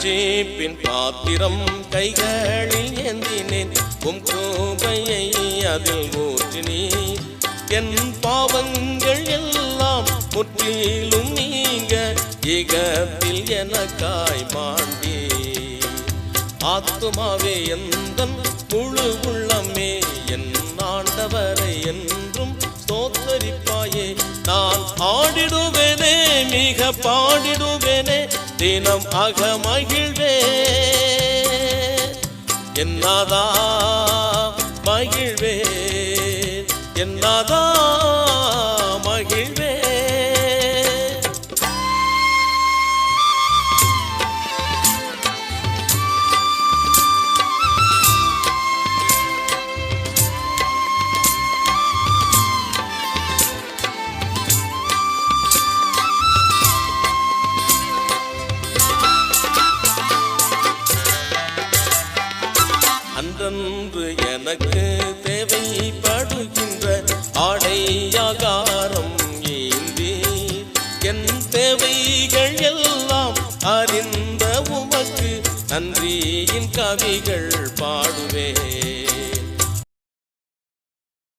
ரட்சிப்பின் பாத்திரம் கைகளில் ஏந்தினேன் கிருபையை அதில் ஊற்றினீர் என் பாவங்கள் எல்லாம் முற்றிலும் நீங்க இகத்தில் எனக்காய் மாண்டீர் ஆத்துமாவே எந்தன் முழு உள்ளமே என் ஆண்டவரை என்றும் ஸ்தோத்தரிப்பாயே நான் ஆடிடுவேனே மிக பாடிடுவேனே தினம் மகிழ்வே என்னாதா மகிழ்வே என்னாதா மகிழ்வே அன்றன்று எனக்கு தேவைப்படுகின்ற ஆடையாகாரம் ஏந்தி என் தேவைகள் எல்லாம் அறிந்த உமக்கு நன்றியின் கவிகள் பாடுவே